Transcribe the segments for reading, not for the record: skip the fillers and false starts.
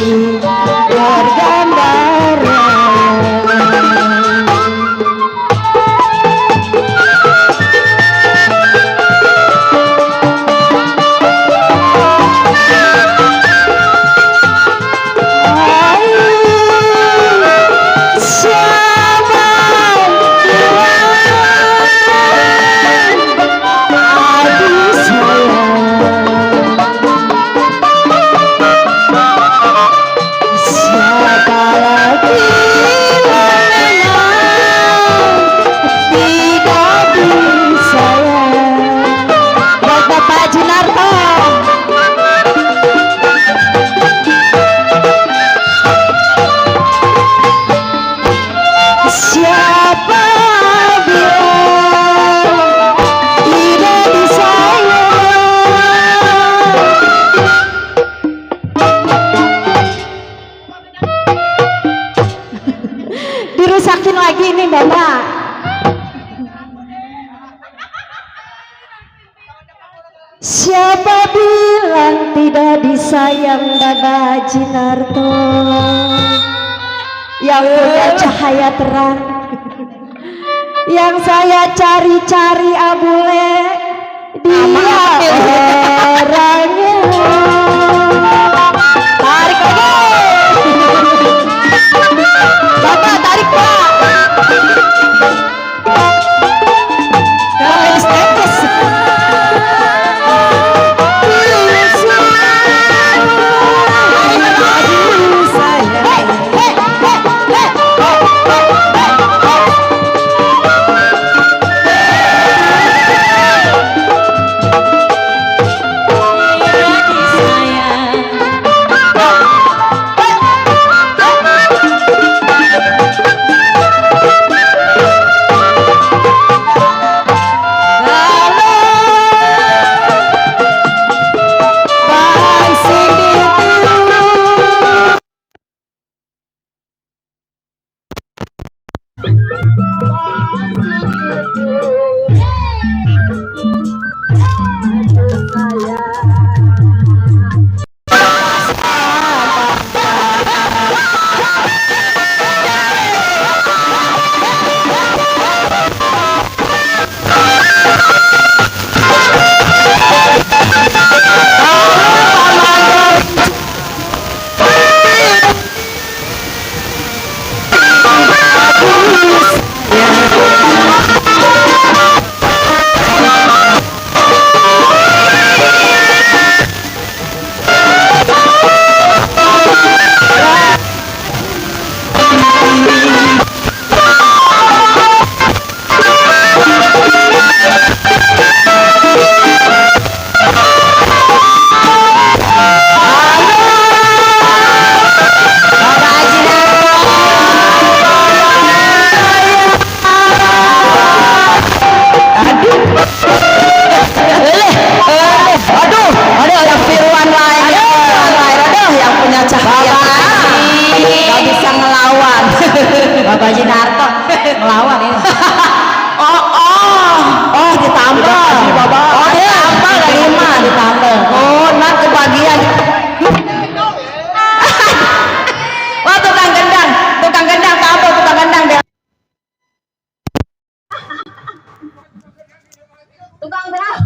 bergambar dirusakin lagi ini Bapak. Siapa bilang tidak disayang Dada Jinarto yang punya cahaya terang, yang saya cari-cari abule dia orangnya. Tarik lagi Bapak, tarik Pak. Kalau estetis Bapak Jinarto ngelawan ini. Oh ditambah. Oh ditambah lagi mah ditambah. Oh nah kebagian. Wah tukang gendang tambah tukang gendang deh. Tukang berak.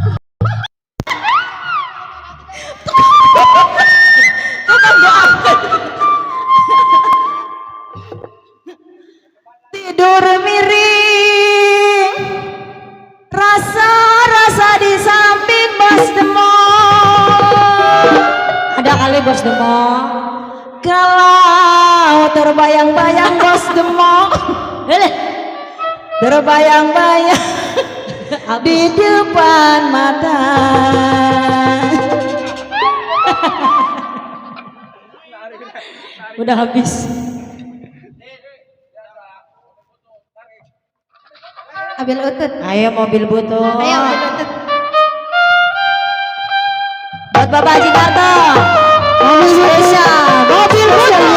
Tukang doa. Tidur miring, rasa-rasa di samping Bos Demong. Ada kali Bos Demong. Kalau terbayang-bayang Bos Demong, terbayang-bayang di depan mata. Udah habis. Mobil utut. Ayo mobil butut. Ayo mobil utut. Buat Bapak Jinarto. Mobil spesial. Mobil butut.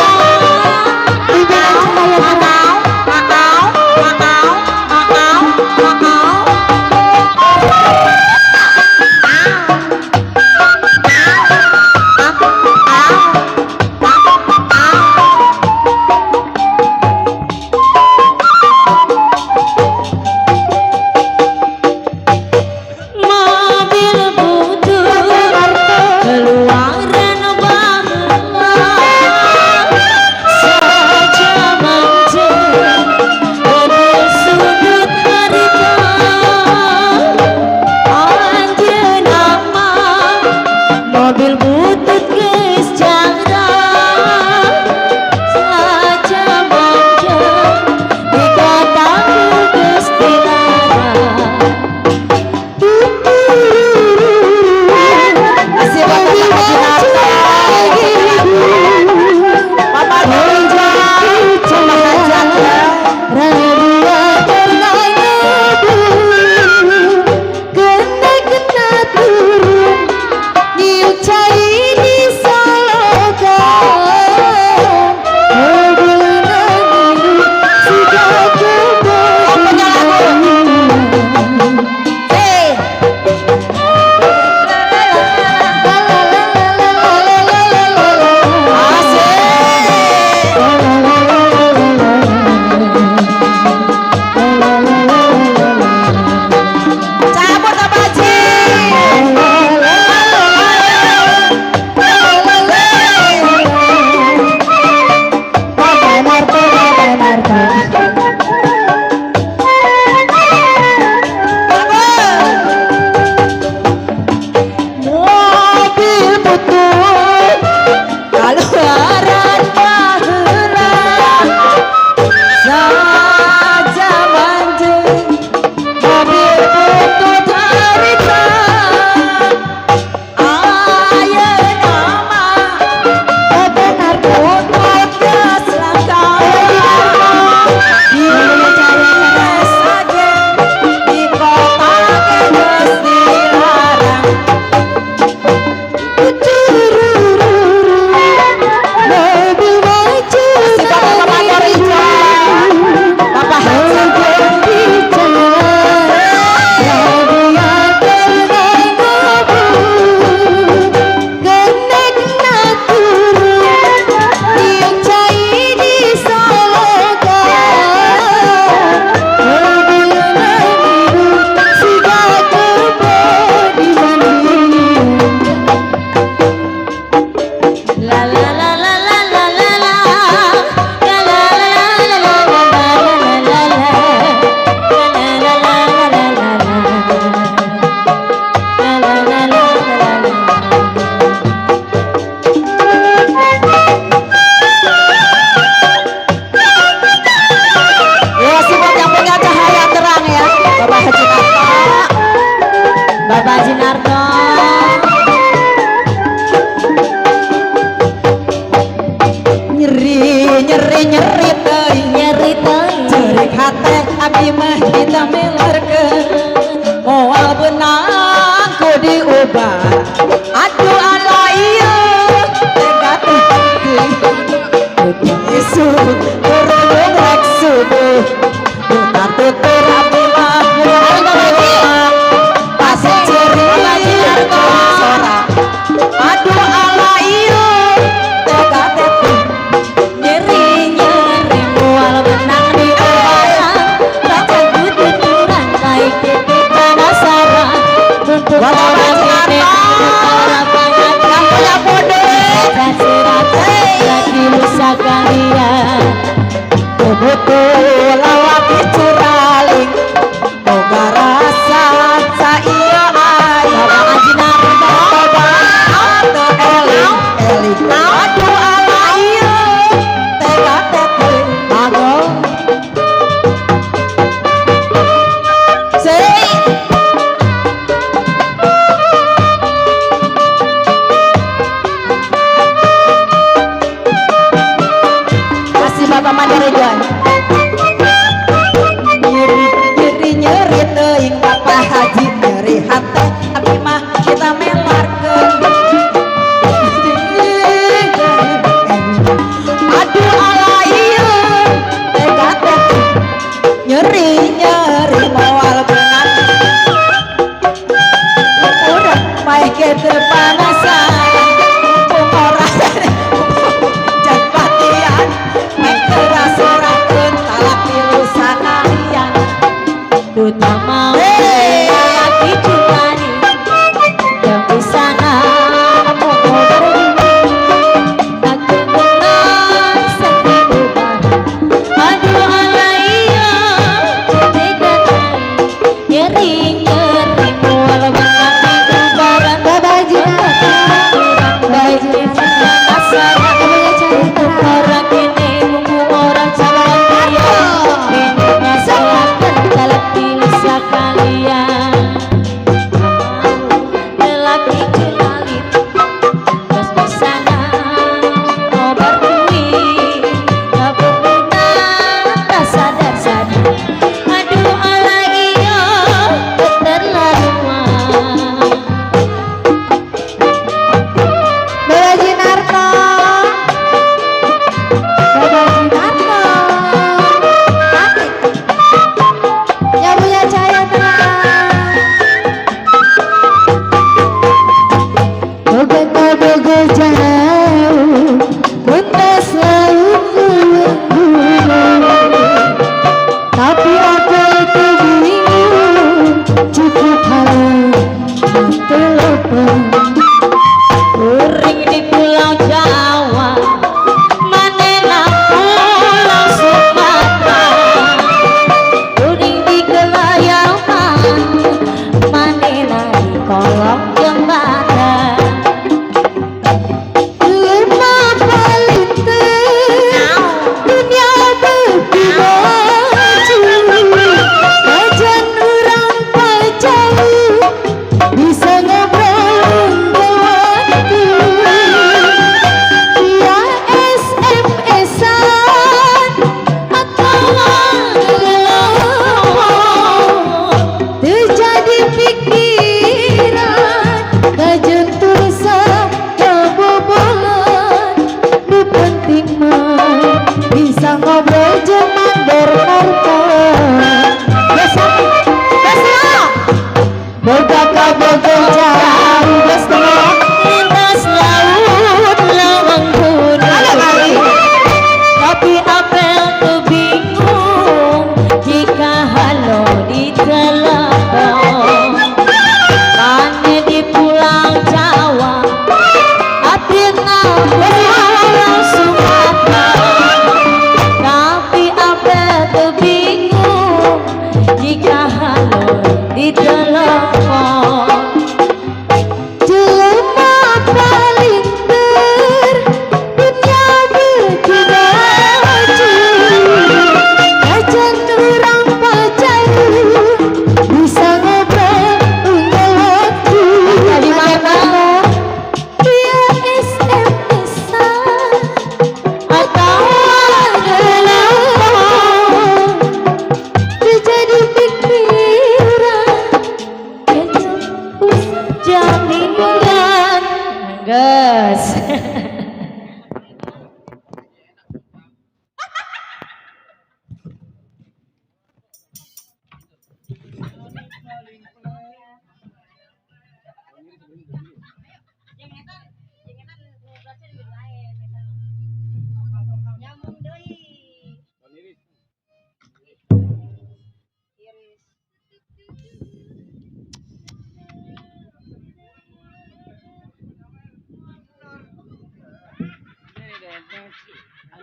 nyeri teuing cerik hate abdi mah kita melarkeun moal benang ku diubah aduh alaieu tega teuing isu turun rek subuh tutar tutur abdi mah pas cerik sora aduh alaieu tega teuing nyeri mual benang di obatan baca tuturan baik titik penasaran untuk orang ini para pangat punya bodoh surat lagi lusa kalian betul lawati curaling boga rasa saieu aya ajinar boga ateu eling aduh alaieu tega teuing bagong sei kasih Bapak Mandaridwan nyeri teuing Bapak Haji nyeri hate abdi mah kita melarkeun aduh alaieu tega teuing nyeri moal benang urang bae teu panasaran kumaha jan patian make rasorakeun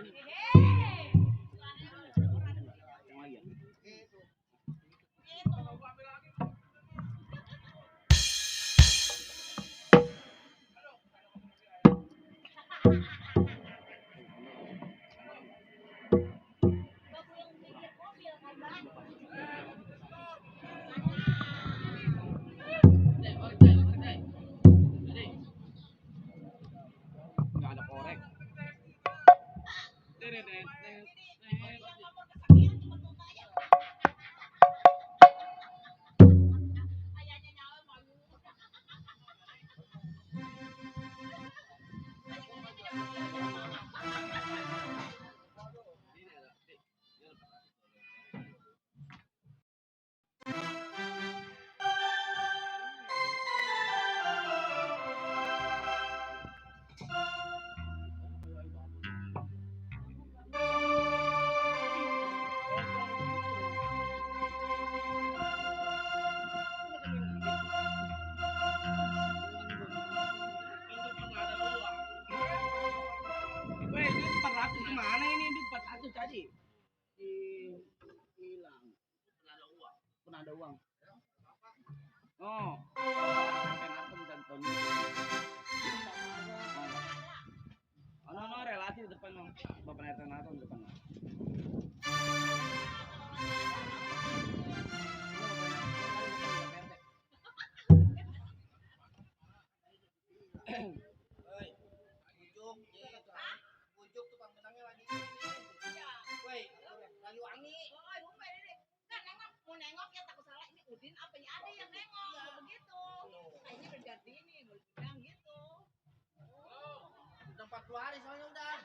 Nggak ada korek. Weh, ini 400 kemana ini? Ini 400 tadi. Hilang. Pernah ada uang. Oh. Penatem dan Tony. No, relasi di depan, no. Bapak Penatem di depan. Bujuk tukang benangnya lagi. Woi, lagi wangi. Kan nengok mau nengok ya takut salah ini Udin apa ya ada yang nengok begitu. Kayaknya berganti ini bilang gitu. Udah 40 hari soalnya udah.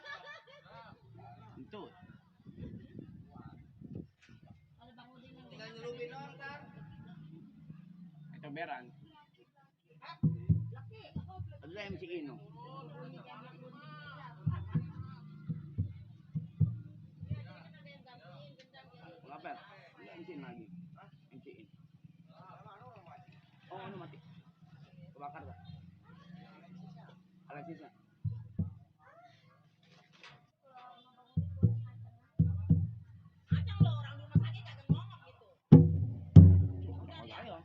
Itu. Kalau Bang Udin yang Tinggal nyelupin doang kan. Kecoberan. Ada MC Ino. Ngapa? Ada MC lagi. MC in. Oh, ini mati. Kebakar tak? Alexisnya. Acang lo orang di rumah sakit kagak ngomong gitu. Oh, ayo.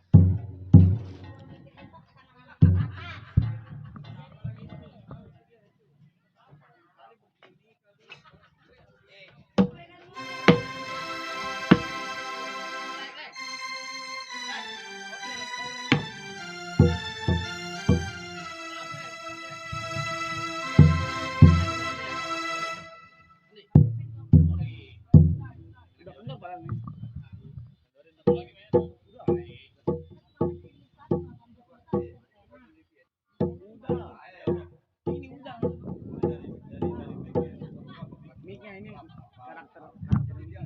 Udah kendor barangnya. Udah. Ini udah. Mic-nya ini karakter ini.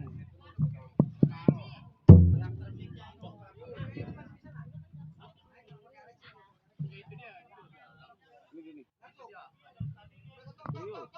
Ini gini. Serius.